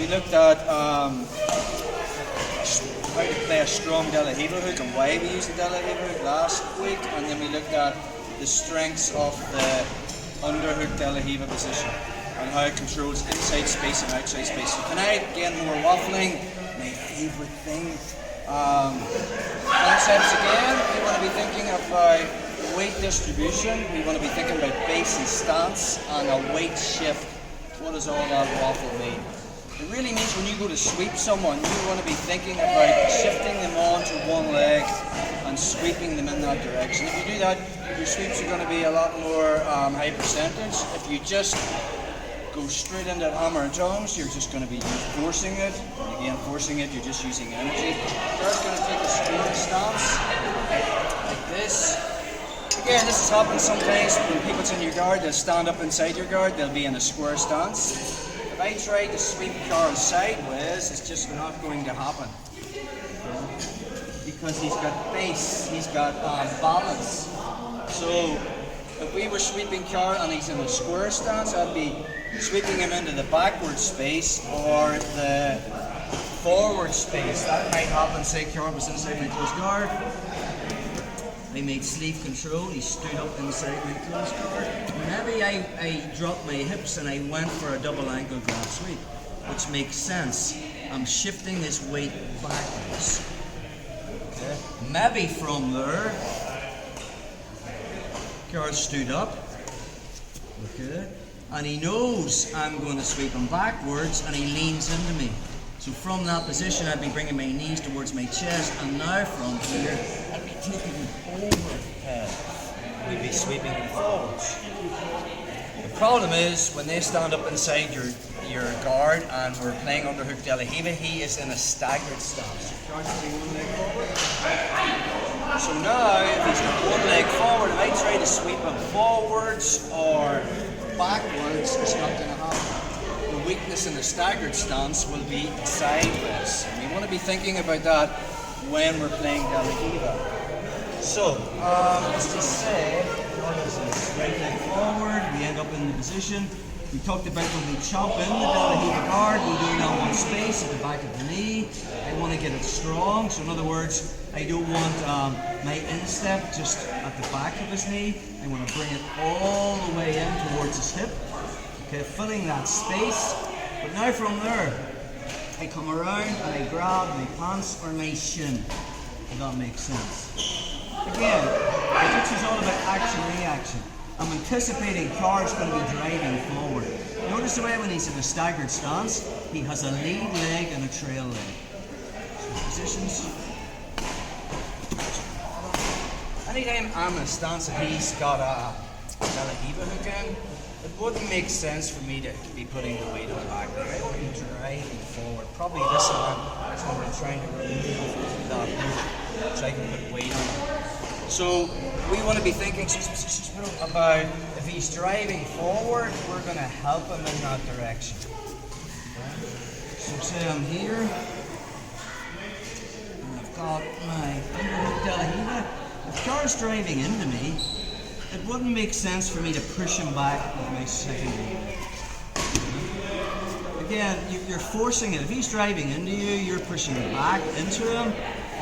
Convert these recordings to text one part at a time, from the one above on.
we looked at how to play a strong De La Riva hook and why we use the De La Riva hook last week, and then we looked at the strengths of the underhook De La Riva position and how it controls inside space and outside space. So tonight, again, more waffling, my favourite thing. Concepts again, we want to be thinking about weight distribution, we want to be thinking about base and stance, and a weight shift. What does all that waffle mean? It really means when you go to sweep someone, you want to be thinking about shifting them onto one leg and sweeping them in that direction. If you do that, your sweeps are going to be a lot more high percentage. If you just go straight into hammer and tongs, you're just going to be forcing it. And again, forcing it, you're just using energy. First, going to take a square stance like this. Again, this has happened sometimes when people's in your guard, they'll stand up inside your guard, they'll be in a square stance. If I try to sweep Carl sideways, it's just not going to happen. Because he's got base, he's got balance. So, if we were sweeping Carl and he's in a square stance, I'd be sweeping him into the backward space or the forward space. That might happen, say Carl was inside my close guard. I made sleeve control, he stood up inside my close guard. Maybe I dropped my hips and I went for a double ankle grab sweep, which makes sense. I'm shifting this weight backwards. Okay. Maybe from there, Carl stood up. Okay. And he knows I'm going to sweep him backwards and he leans into me. So from that position, I'd be bringing my knees towards my chest, and now from here, I'd be taking him overhead. We'd be sweeping him forwards. The problem is, when they stand up inside your guard and we're playing underhook De La Riva, he is in a staggered stance. So now, if he's got one leg forward, if I try to sweep him forwards or backwards, it's not going to happen. The weakness in the staggered stance will be sideways. And we want to be thinking about that when we're playing De La Riva. So, let's just say, right leg forward, we end up in the position. We talked about when we chop in the De La Riva guard, we do it on one space at the back of the knee. I want to get it strong, so in other words, I don't want my instep just at the back of his knee. I want to bring it all the way in towards his hip. Okay, filling that space. But now from there, I come around and I grab my pants or my shin. If that makes sense. Again, this is all about action-reaction. I'm anticipating Carl's going to be driving forward. Notice the way when he's in a staggered stance, he has a lead leg and a trail leg. So positions. Anytime I'm in a stance and he's got a De La Riva hook in, it wouldn't make sense for me to be putting the weight on the back there. I want to be driving forward. Probably this one is when we're trying to remove that hook so I can put weight on it. So we want to be thinking about if he's driving forward, we're going to help him in that direction. So say I'm here, and I've got my underhook De La Riva. If Carl's driving into me, it wouldn't make sense for me to push him back with my second leg. Again, you're forcing it. If he's driving into you, you're pushing it back into him.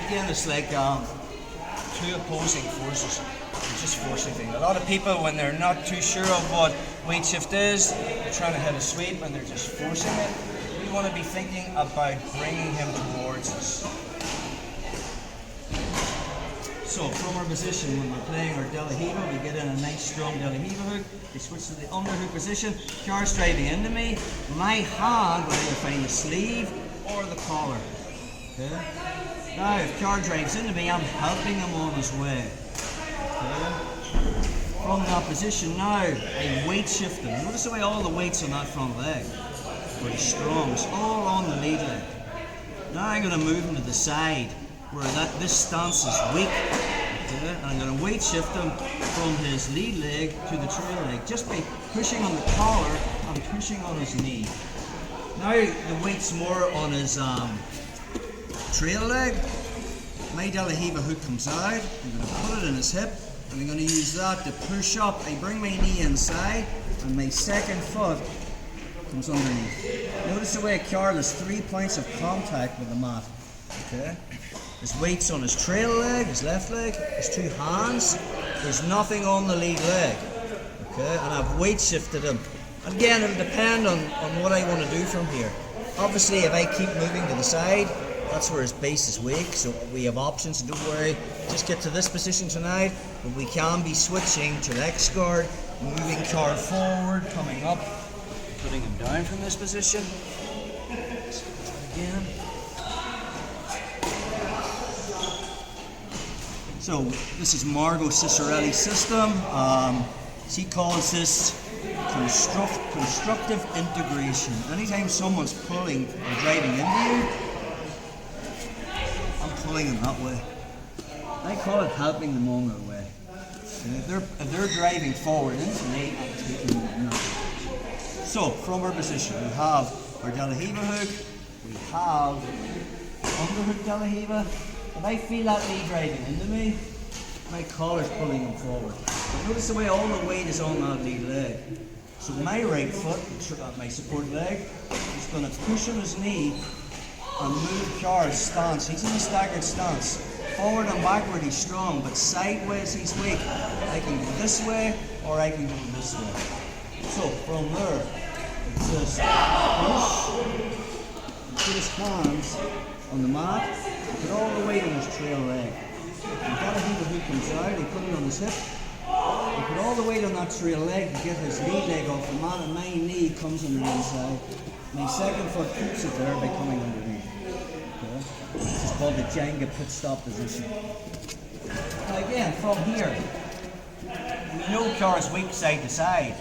Again, it's like two opposing forces. You're just forcing things. A lot of people, when they're not too sure of what weight shift is, they're trying to hit a sweep and they're just forcing it. We want to be thinking about bringing him towards us. So from our position, when we're playing our De La Riva, we get in a nice strong De La Riva hook. We switch to the underhook position. Carl's driving into me. My hand will either find the sleeve or the collar. Okay? Now, if Carl drives into me, I'm helping him on his way. Okay? From that position now, I weight shift him. Notice the way all the weight's on that front leg. Very strong. It's all on the lead leg. Now I'm going to move him to the side, where this stance is weak. Okay? And I'm going to weight shift him from his lead leg to the trail leg, just by pushing on the collar and pushing on his knee. Now the weight's more on his trail leg. My De La Riva hook comes out. I'm going to put it in his hip, and I'm going to use that to push up. I bring my knee inside, and my second foot comes underneath. Notice the way Carl has 3 points of contact with the mat. Okay? His weight's on his trail leg, his left leg, his 2 hands. There's nothing on the lead leg. Okay? And I've weight shifted him. Again, it'll depend on what I want to do from here. Obviously, if I keep moving to the side, that's where his base is weak, so we have options, so don't worry. Just get to this position tonight, but we can be switching to the X guard, moving Carl forward, coming up, putting him down from this position. Again. So this is Margot Cicerelli's system. She calls this constructive integration. Anytime someone's pulling or driving into you, I'm pulling them that way. I call it helping them on their way. And if they're driving forward into me, I'm taking them that way. So from our position, we have our De La Riva hook, we have underhook De La Riva. If I feel that knee driving into me, my collar's pulling them forward. But notice the way all the weight is on that lead leg. So my right foot, my support leg, is going to push on his knee and move Carl's stance. He's in a staggered stance. Forward and backward he's strong, but sideways he's weak. I can go this way or I can go this way. So from there, it's just push, and put his hands on the mat, put all the weight on his trail leg. And De La Riva hook comes out, he put it on his hip. I put all the weight on that trail leg to get his lead leg off the mat, and my knee comes on the inside. My second foot keeps it there by coming underneath. Okay? This is called the Jenga pit stop position. Now again, from here, we know Carl's weak side to side.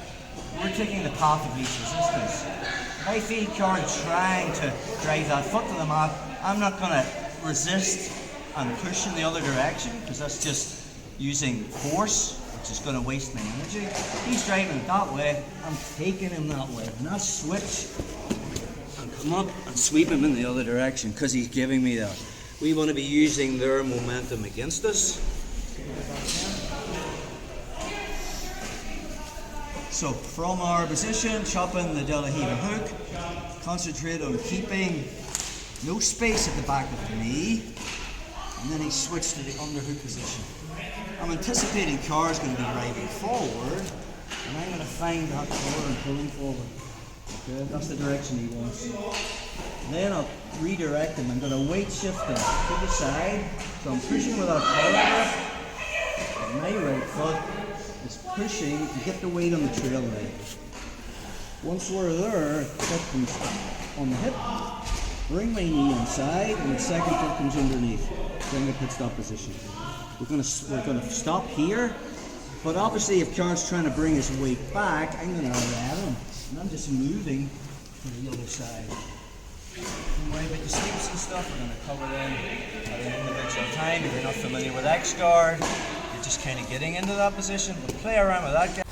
We're taking the path of least resistance. If I feel Carl trying to drive that foot to the mat, I'm not going to resist and push in the other direction, because that's just using force, which is going to waste my energy. He's driving it that way, I'm taking him that way. And I'll switch and come up and sweep him in the other direction, because he's giving me that. We want to be using their momentum against us. So from our position, chopping the De La Riva hook, concentrate on keeping no space at the back of the knee, and then he switched to the underhook position. I'm anticipating Carl's going to be driving forward, and I'm going to find that collar and pull him forward. Okay, that's the direction he wants. Then I'll redirect him. I'm going to weight shift him to the side, so I'm pushing with that collar, and my right foot is pushing to get the weight on the trail leg. Once we're there, foot comes on the hip, bring my knee inside, and the second foot comes underneath. Bring the pit stop position. We're going to stop here, but obviously if Carl's trying to bring his weight back, I'm going to let him, and I'm just moving to the other side. Don't worry about the sweeps and stuff. We're going to cover them at an individual time. If you're not familiar with X guard, you're just kind of getting into that position. We'll play around with that guy.